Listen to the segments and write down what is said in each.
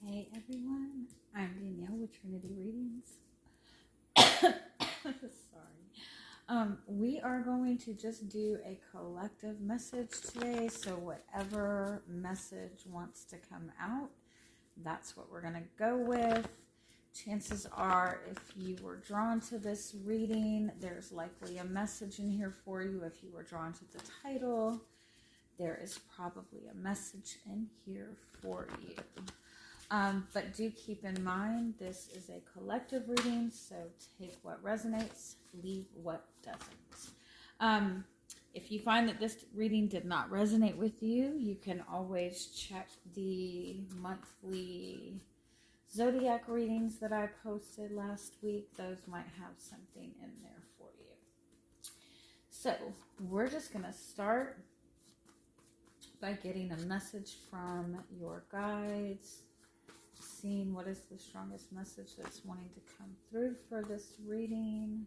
Hey everyone, I'm Danielle with Trinity Readings. Sorry. We are going to just do a collective message today. So whatever message wants to come out, that's what we're going to go with. Chances are, if you were drawn to this reading, there's likely a message in here for you. If you were drawn to the title, there is probably a message in here for you. But do keep in mind, this is a collective reading, so take what resonates, leave what doesn't. If you find that this reading did not resonate with you, you can always check the monthly zodiac readings that I posted last week. Those might have something in there for you. So we're just going to start by getting a message from your guides, seeing what is the strongest message that's wanting to come through for this reading.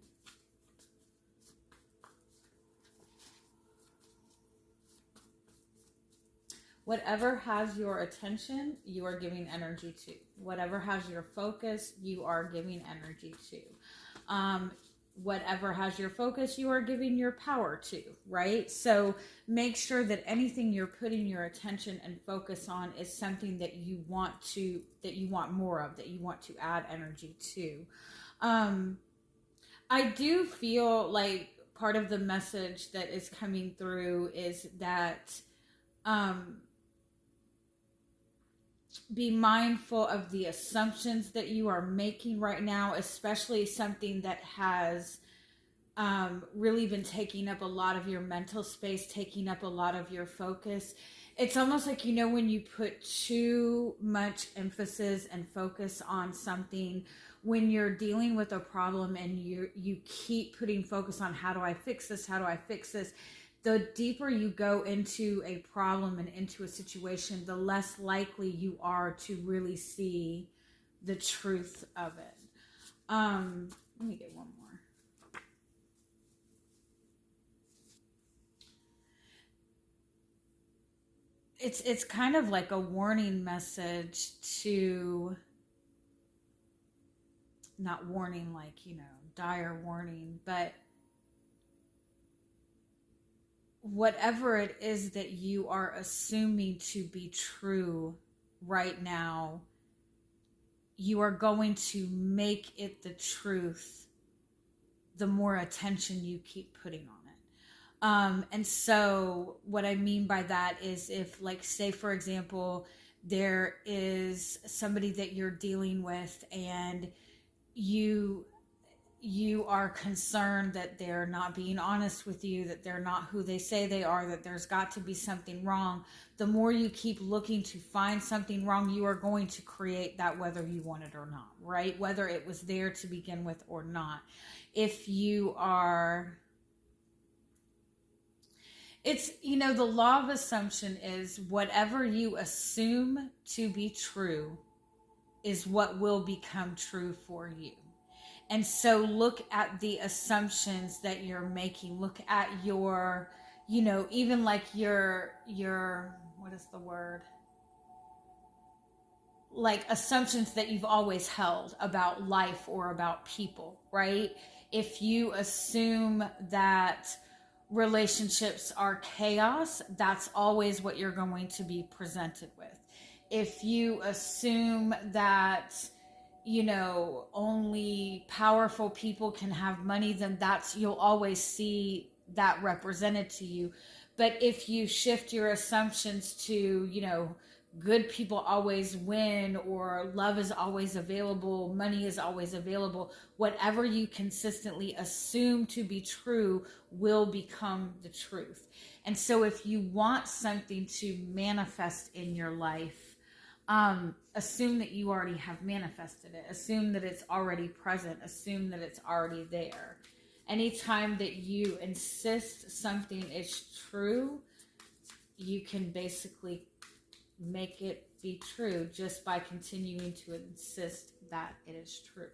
Whatever has your attention, you are giving energy to. Whatever has your focus, you are giving energy to. Whatever has your focus, you are giving your power to, right? So make sure that anything you're putting your attention and focus on is something that you want more of, that you want to add energy to. I do feel like part of the message that is coming through is that be mindful of the assumptions that you are making right now, especially something that has really been taking up a lot of your mental space, taking up a lot of your focus. It's almost like, when you put too much emphasis and focus on something, when you're dealing with a problem and you keep putting focus on how do I fix this, the deeper you go into a problem and into a situation, the less likely you are to really see the truth of it. Let me get one more. It's kind of like a warning message to, not warning like, dire warning, but whatever it is that you are assuming to be true right now, you are going to make it the truth the more attention you keep putting on it. And so what I mean by that is, if, like, say for example, there is somebody that you're dealing with and you are concerned that they're not being honest with you, that they're not who they say they are, that there's got to be something wrong. The more you keep looking to find something wrong, you are going to create that, whether you want it or not, right? Whether it was there to begin with or not. If you are... It's, the law of assumption is whatever you assume to be true is what will become true for you. And so look at the assumptions that you're making. Look at your, even like your, what is the word? Like assumptions that you've always held about life or about people, right? If you assume that relationships are chaos, that's always what you're going to be presented with. If you assume that only powerful people can have money, then you'll always see that represented to you. But if you shift your assumptions to, good people always win, or love is always available, money is always available, whatever you consistently assume to be true will become the truth. And so if you want something to manifest in your life, assume that you already have manifested it. Assume that it's already present. Assume that it's already there. Anytime that you insist something is true, you can basically make it be true just by continuing to insist that it is true.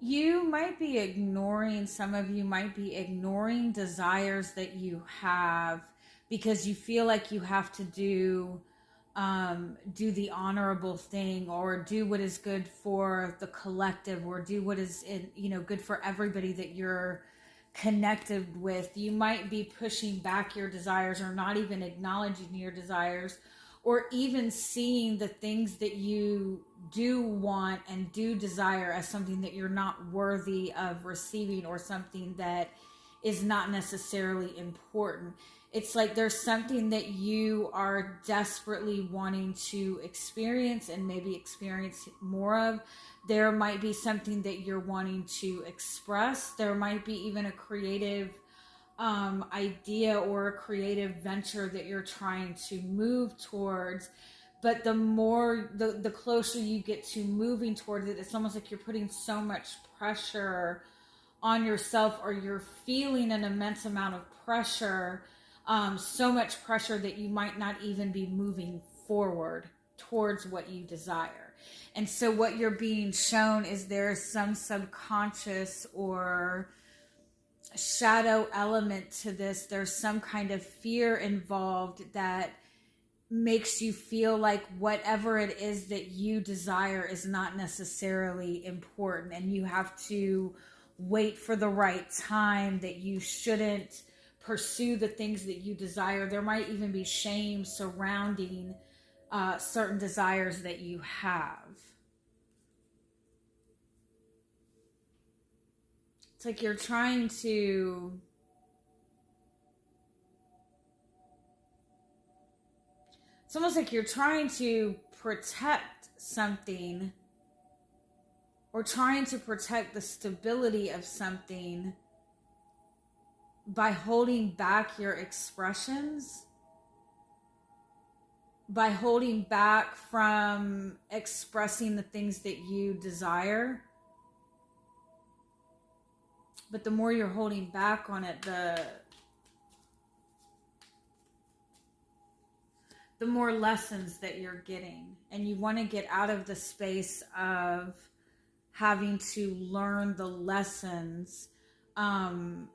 You might be ignoring, some of you might be ignoring desires that you have because you feel like you have to do the honorable thing, or do what is good for the collective, or do what is good for everybody that you're connected with. You might be pushing back your desires, or not even acknowledging your desires, or even seeing the things that you do want and do desire as something that you're not worthy of receiving, or something that is not necessarily important. It's like there's something that you are desperately wanting to experience, and maybe experience more of. There might be something that you're wanting to express. There might be even a creative idea or a creative venture that you're trying to move towards. But the closer you get to moving towards it, it's almost like you're putting so much pressure on yourself, or you're feeling an immense amount of pressure, so much pressure that you might not even be moving forward towards what you desire. And so what you're being shown is there's some subconscious or shadow element to this. There's some kind of fear involved that makes you feel like whatever it is that you desire is not necessarily important, and you have to wait for the right time, that you shouldn't pursue the things that you desire. There might even be shame surrounding certain desires that you have. It's like you're trying to it's almost like you're trying to protect something, or trying to protect the stability of something by holding back your expressions, by holding back from expressing the things that you desire. But the more you're holding back on it, the more lessons that you're getting. And you want to get out of the space of having to learn the lessons, and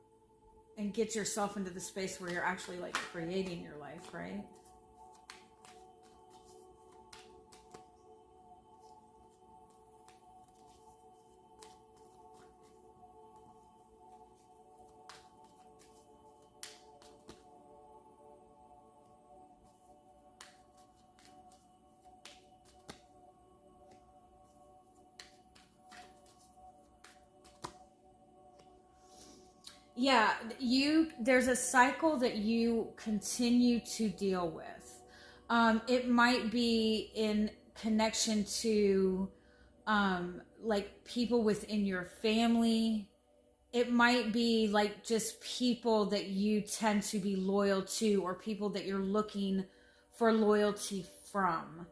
get yourself into the space where you're actually like creating your life, right? Yeah, there's a cycle that you continue to deal with. It might be in connection to like people within your family. It might be like just people that you tend to be loyal to, or people that you're looking for loyalty from.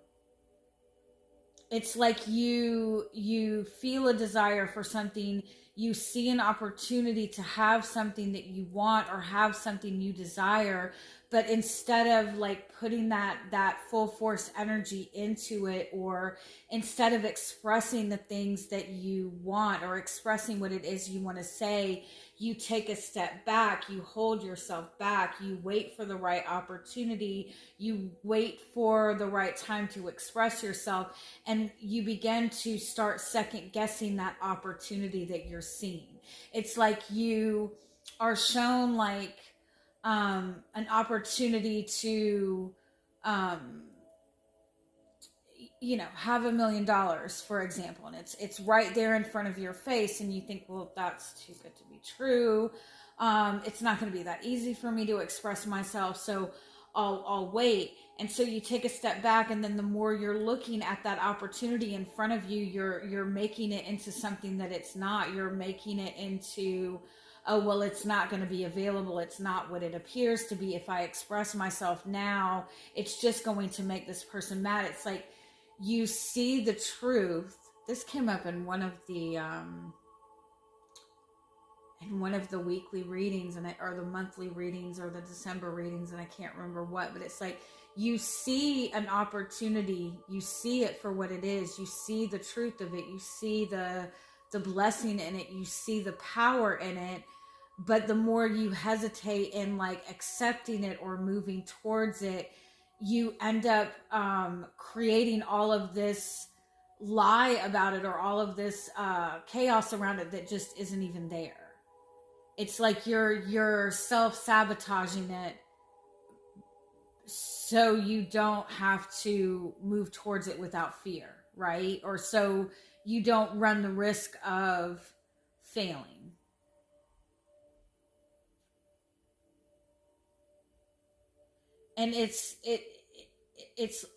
It's like you feel a desire for something, you see an opportunity to have something that you want, or have something you desire, but instead of like putting that full force energy into it, or instead of expressing the things that you want, or expressing what it is you want to say, you take a step back, you hold yourself back, you wait for the right opportunity, you wait for the right time to express yourself, and you begin to start second guessing that opportunity that you're seeing. It's like you are shown like an opportunity to have $1 million, for example, and it's right there in front of your face, and you think, well, that's too good to be true. It's not going to be that easy for me to express myself, so I'll wait. And so you take a step back, and then the more you're looking at that opportunity in front of you, you're making it into something that it's not. You're making it into, oh, well, it's not going to be available. It's not what it appears to be. If I express myself now, it's just going to make this person mad. It's like you see the truth. This came up in one of the weekly readings, or the monthly readings, or the December readings, and I can't remember what, but it's like you see an opportunity, you see it for what it is, you see the truth of it, you see the the blessing in it, you see the power in it, but the more you hesitate in like accepting it or moving towards it, you end up creating all of this lie about it, or all of this chaos around it that just isn't even there. It's like you're self-sabotaging it so you don't have to move towards it without fear, right? Or so you don't run the risk of failing. And it's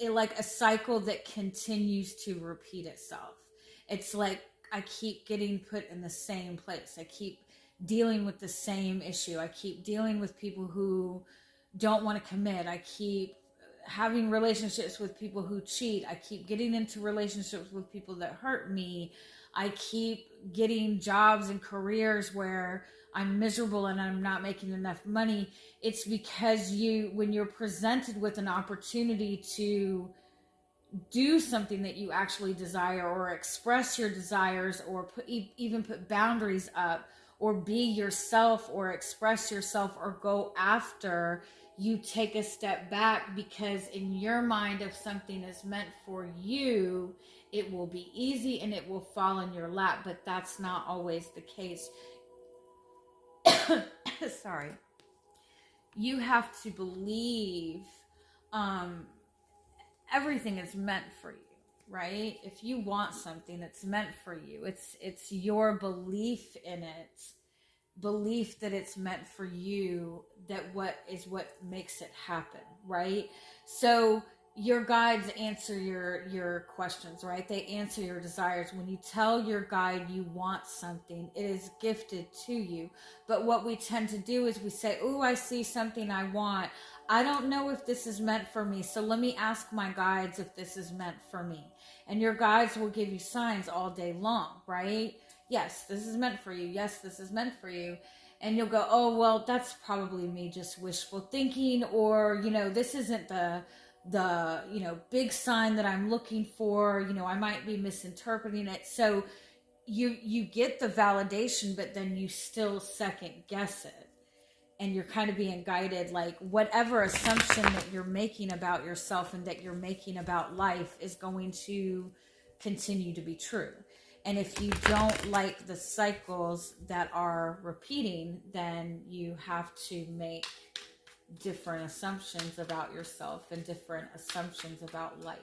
like a cycle that continues to repeat itself. It's like I keep getting put in the same place. I keep dealing with the same issue. I keep dealing with people who don't want to commit. I keep having relationships with people who cheat. I keep getting into relationships with people that hurt me. I keep getting jobs and careers where I'm miserable and I'm not making enough money. It's because when you're presented with an opportunity to do something that you actually desire, or express your desires, or even put boundaries up, or be yourself, or express yourself, or go after, you take a step back, because in your mind, if something is meant for you, it will be easy and it will fall in your lap. But that's not always the case. Sorry. You have to believe everything is meant for you, right? If you want something, it's meant for you. It's your belief in it, belief that it's meant for you, that what makes it happen, right? So your guides answer your questions, right? They answer your desires. When you tell your guide you want something, it is gifted to you. But what we tend to do is we say, oh, I see something I want. I don't know if this is meant for me, so let me ask my guides if this is meant for me. And your guides will give you signs all day long, right? Yes, this is meant for you. Yes, this is meant for you. And you'll go, oh, well, that's probably me just wishful thinking, or, this isn't the big sign that I'm looking for. I might be misinterpreting it. So you get the validation, but then you still second guess it. And you're kind of being guided, like whatever assumption that you're making about yourself and that you're making about life is going to continue to be true. And if you don't like the cycles that are repeating, then you have to make different assumptions about yourself and different assumptions about life.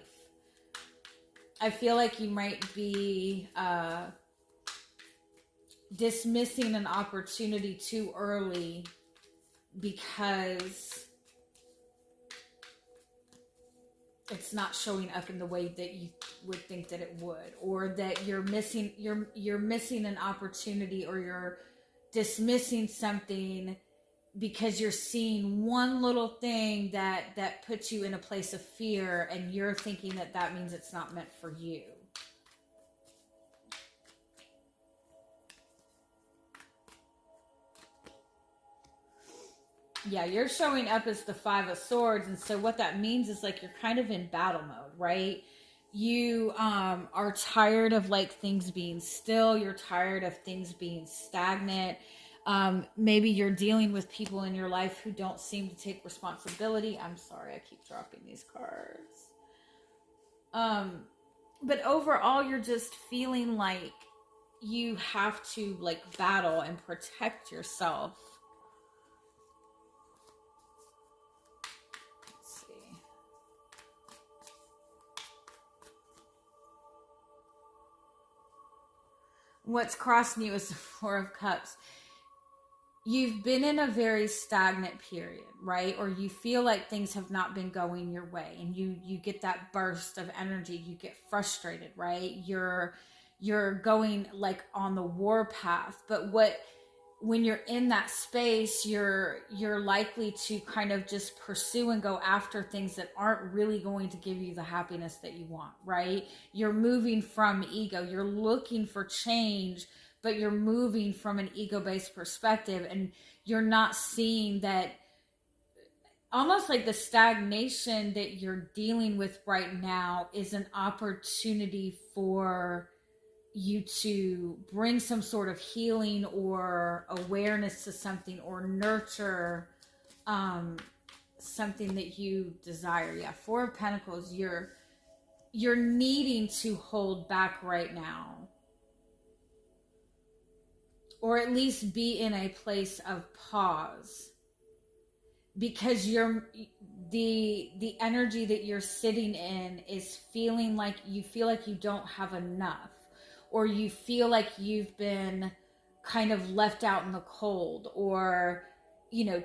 I feel like you might be dismissing an opportunity too early because it's not showing up in the way that you would think that it would, or that you're missing an opportunity, or you're dismissing something because you're seeing one little thing that puts you in a place of fear, and you're thinking that means it's not meant for you. Yeah, you're showing up as the 5 of Swords, and so what that means is like you're kind of in battle mode, right? You are tired of like things being still. You're tired of things being stagnant. Maybe you're dealing with people in your life who don't seem to take responsibility. I'm sorry, I keep dropping these cards. But overall, you're just feeling like you have to like battle and protect yourself. What's crossing you is the 4 of Cups. You've been in a very stagnant period, right? Or you feel like things have not been going your way, and you get that burst of energy. You get frustrated, right? You're going like on the war path. But when you're in that space, you're likely to kind of just pursue and go after things that aren't really going to give you the happiness that you want, right? You're moving from ego. You're looking for change, but you're moving from an ego-based perspective, and you're not seeing that almost like the stagnation that you're dealing with right now is an opportunity for you to bring some sort of healing or awareness to something, or nurture something that you desire. Yeah, Four of Pentacles, you're needing to hold back right now, or at least be in a place of pause, because the energy that you're sitting in is feeling like you feel like you don't have enough, or you feel like you've been kind of left out in the cold, or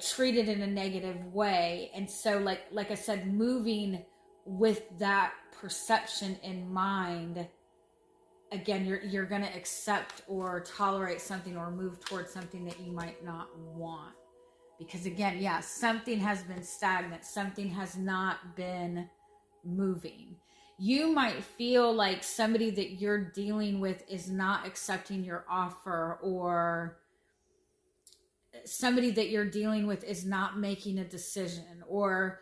treated in a negative way. And so like I said, moving with that perception in mind, again, you're going to accept or tolerate something or move towards something that you might not want. Because again, yeah, something has been stagnant. Something has not been moving. You might feel like somebody that you're dealing with is not accepting your offer, or somebody that you're dealing with is not making a decision, or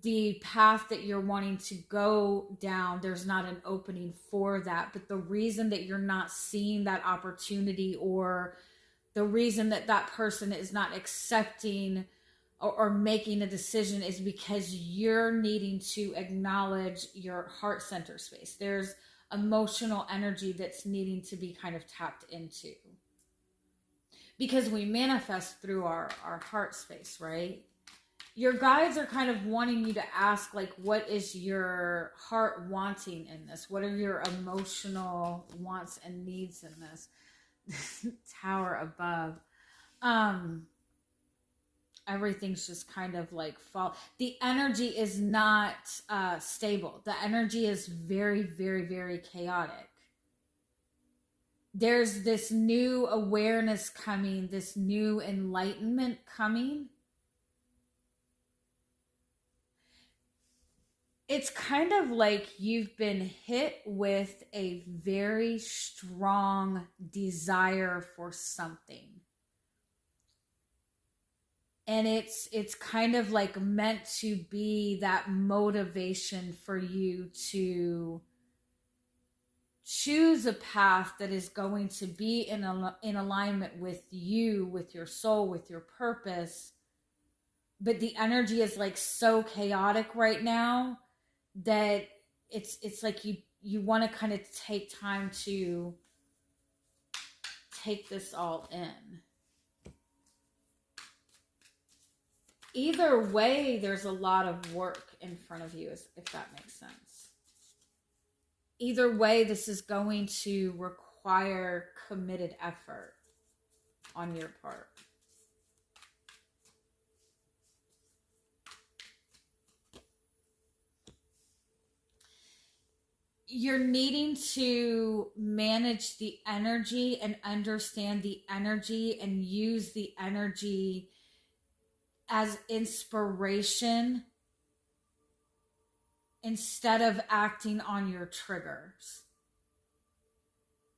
the path that you're wanting to go down, there's not an opening for that. But the reason that you're not seeing that opportunity, or the reason that that person is not accepting or making a decision, is because you're needing to acknowledge your heart center space. There's emotional energy that's needing to be kind of tapped into, because we manifest through our heart space, right? Your guides are kind of wanting you to ask, like, what is your heart wanting in this? What are your emotional wants and needs in this? Tower above. Everything's just kind of like fall. The energy is not stable. The energy is very, very, very chaotic. There's this new awareness coming, this new enlightenment coming. It's kind of like you've been hit with a very strong desire for something. And it's kind of like meant to be that motivation for you to choose a path that is going to be in alignment with you, with your soul, with your purpose. But the energy is like so chaotic right now that it's like you want to kind of take time to take this all in. Either way, there's a lot of work in front of you, if that makes sense. Either way, this is going to require committed effort on your part. You're needing to manage the energy and understand the energy and use the energy as inspiration instead of acting on your triggers.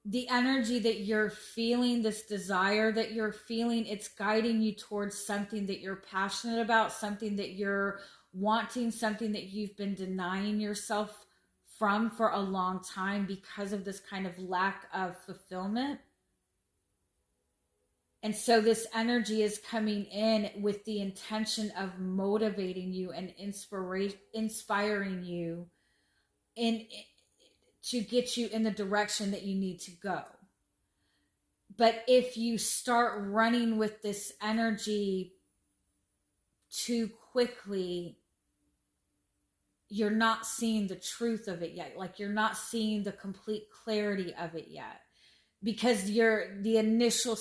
The energy that you're feeling, this desire that you're feeling, it's guiding you towards something that you're passionate about, something that you're wanting, something that you've been denying yourself from for a long time because of this kind of lack of fulfillment. And so this energy is coming in with the intention of motivating you and inspiring you to get you in the direction that you need to go. But if you start running with this energy too quickly, you're not seeing the truth of it yet. Like, you're not seeing the complete clarity of it yet. Because the initial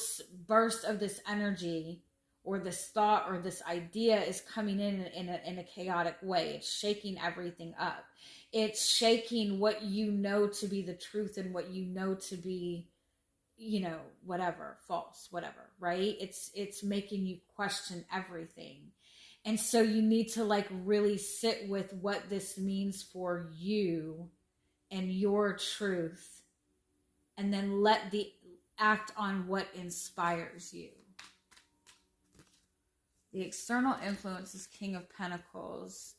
burst of this energy or this thought or this idea is coming in a chaotic way. It's shaking everything up. It's shaking what you know to be the truth and what you know to be, whatever, false, whatever, right? It's making you question everything. And so you need to like really sit with what this means for you and your truth. And then act on what inspires you. The external influence is King of Pentacles.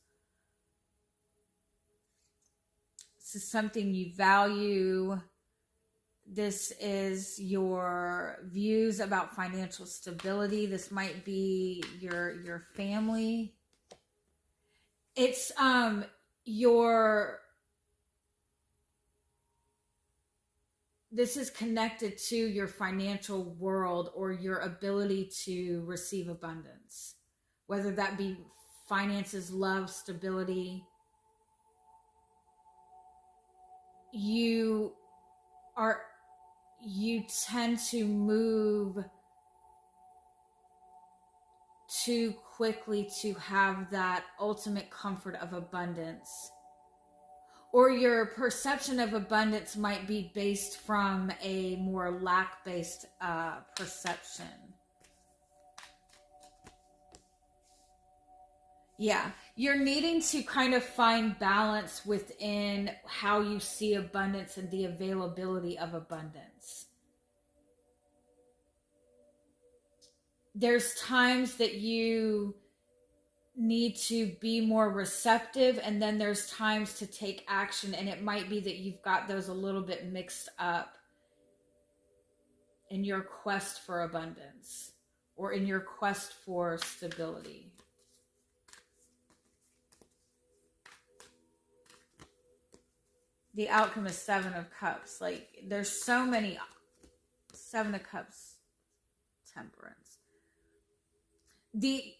This is something you value, This is your views about financial stability. This might be your family. It's this is connected to your financial world or your ability to receive abundance, whether that be finances, love, stability. You tend to move too quickly to have that ultimate comfort of abundance. Or your perception of abundance might be based from a more lack-based perception. Yeah, you're needing to kind of find balance within how you see abundance and the availability of abundance. There's times that you need to be more receptive, and then there's times to take action, and it might be that you've got those a little bit mixed up in your quest for abundance or in your quest for stability. The outcome is Seven of Cups. Like, there's so many. Seven of Cups, Temperance.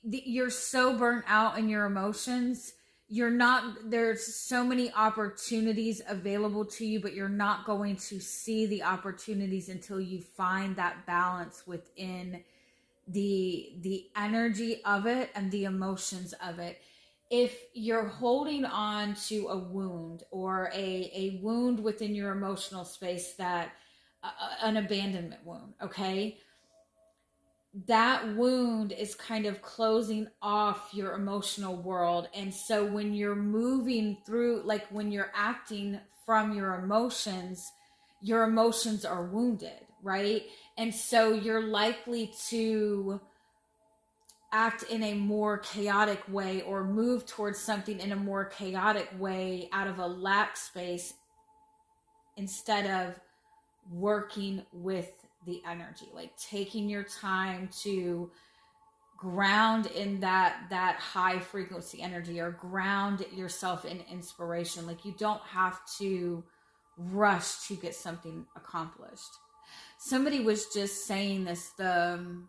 You're so burnt out in your emotions. There's so many opportunities available to you, but you're not going to see the opportunities until you find that balance within the energy of it and the emotions of it. If you're holding on to a wound or a wound within your emotional space, that an abandonment wound, okay? That wound is kind of closing off your emotional world. And so when you're moving through, like when you're acting from your emotions are wounded, right? And so you're likely to act in a more chaotic way or move towards something in a more chaotic way out of a lack space instead of working with the energy, like taking your time to ground in that high frequency energy or ground yourself in inspiration. Like, you don't have to rush to get something accomplished. Somebody was just saying this, the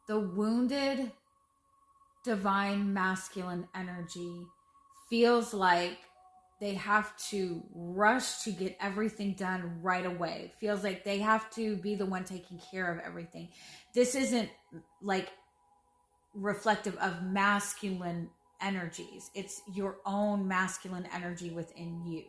wounded divine masculine energy feels like they have to rush to get everything done right away. It feels like they have to be the one taking care of everything. This isn't like reflective of masculine energies. It's your own masculine energy within you.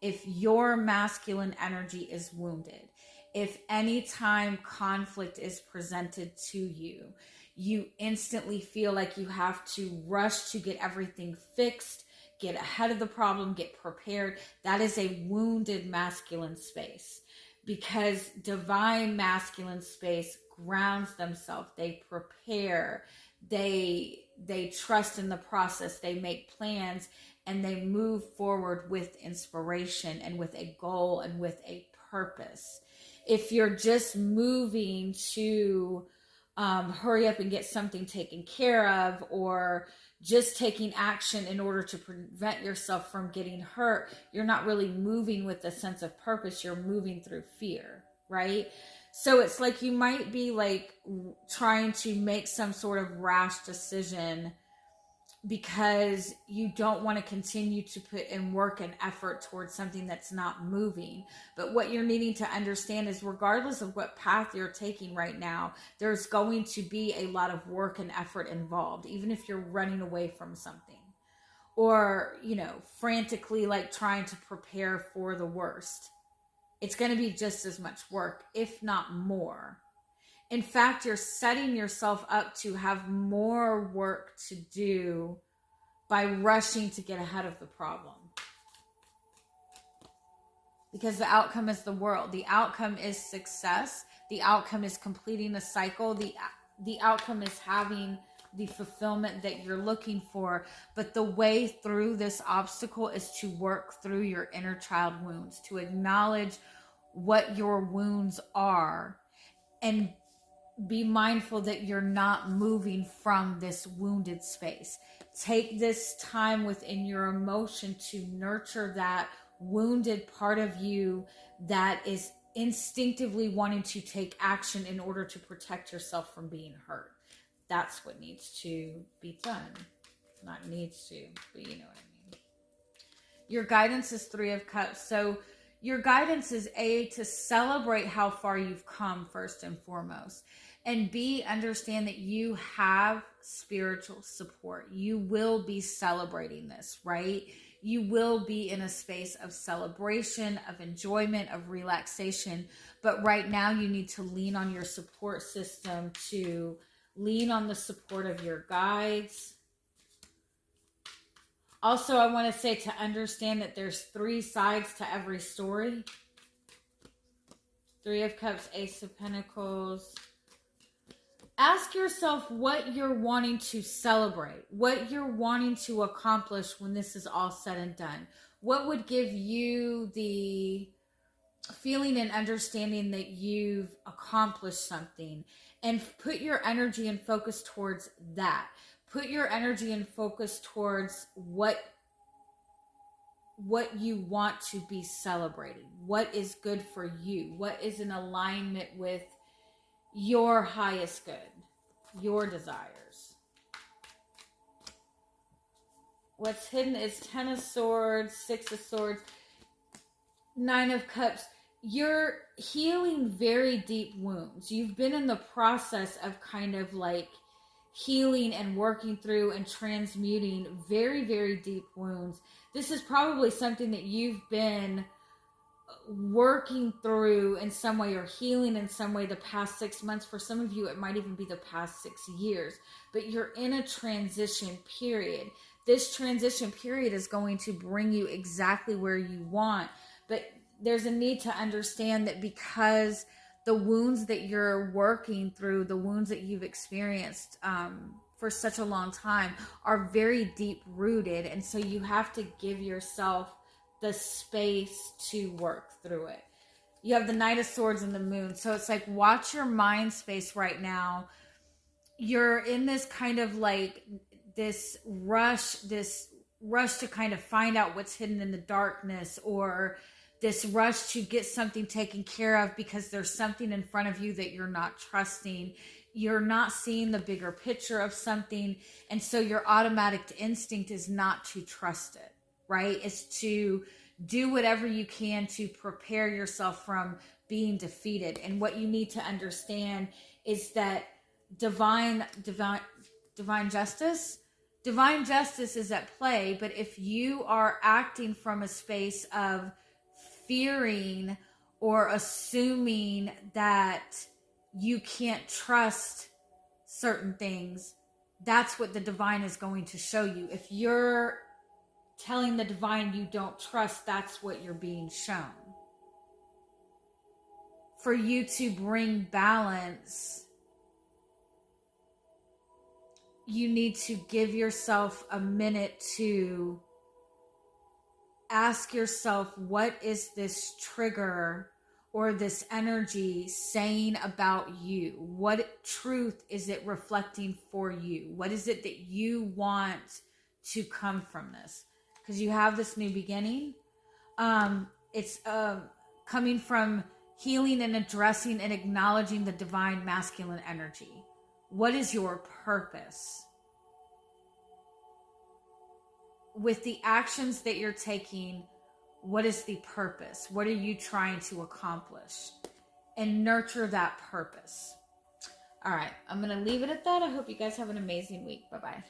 If your masculine energy is wounded, if any time conflict is presented to you, you instantly feel like you have to rush to get everything fixed, get ahead of the problem, get prepared. That is a wounded masculine space, because divine masculine space grounds themselves. They prepare. They trust in the process. They make plans, and they move forward with inspiration and with a goal and with a purpose. If you're just moving to hurry up and get something taken care of, or just taking action in order to prevent yourself from getting hurt, you're not really moving with a sense of purpose. You're moving through fear, right? So it's like you might be like trying to make some sort of rash decision because you don't want to continue to put in work and effort towards something that's not moving. But what you're needing to understand is, regardless of what path you're taking right now, there's going to be a lot of work and effort involved, even if you're running away from something or, frantically like trying to prepare for the worst. It's going to be just as much work, if not more. In fact, you're setting yourself up to have more work to do by rushing to get ahead of the problem. Because the outcome is the world. The outcome is success. The outcome is completing a cycle. The outcome is having the fulfillment that you're looking for. But the way through this obstacle is to work through your inner child wounds, to acknowledge what your wounds are, and be mindful that you're not moving from this wounded space. Take this time within your emotion to nurture that wounded part of you that is instinctively wanting to take action in order to protect yourself from being hurt. That's what needs to be done. Not needs to, but you know what I mean. Your guidance is 3 of Cups. So your guidance is A, to celebrate how far you've come first and foremost. And B, understand that you have spiritual support. You will be celebrating this, right? You will be in a space of celebration, of enjoyment, of relaxation. But right now you need to lean on your support system, to lean on the support of your guides. Also, I want to say to understand that there's 3 sides to every story. 3 of Cups, Ace of Pentacles. Ask yourself what you're wanting to celebrate, what you're wanting to accomplish when this is all said and done. What would give you the feeling and understanding that you've accomplished something? And put your energy and focus towards that. Put your energy and focus towards what you want to be celebrating. What is good for you? What is in alignment with your highest good, your desires? What's hidden is 10 of Swords, 6 of Swords, 9 of Cups. You're healing very deep wounds. You've been in the process of kind of like healing and working through and transmuting very, very deep wounds. This is probably something that you've been working through in some way, or healing in some way, the past 6 months. For some of you, it might even be the past 6 years, but you're in a transition period. This transition period is going to bring you exactly where you want, but there's a need to understand that because the wounds that you're working through, the wounds that you've experienced for such a long time are very deep rooted. And so you have to give yourself the space to work through it. You have the Knight of Swords and the Moon. So it's like, watch your mind space right now. You're in this kind of like this rush to kind of find out what's hidden in the darkness, or this rush to get something taken care of because there's something in front of you that you're not trusting. You're not seeing the bigger picture of something. And so your automatic instinct is not to trust it, right? It's to do whatever you can to prepare yourself from being defeated. And what you need to understand is that divine justice is at play. But if you are acting from a space of fearing or assuming that you can't trust certain things, that's what the divine is going to show you. If you're telling the divine you don't trust, that's what you're being shown. For you to bring balance, you need to give yourself a minute to ask yourself, what is this trigger or this energy saying about you? What truth is it reflecting for you? What is it that you want to come from this? Because you have this new beginning. It's coming from healing and addressing and acknowledging the divine masculine energy. What is your purpose? With the actions that you're taking, what is the purpose? What are you trying to accomplish? And nurture that purpose. All right, I'm going to leave it at that. I hope you guys have an amazing week. Bye-bye.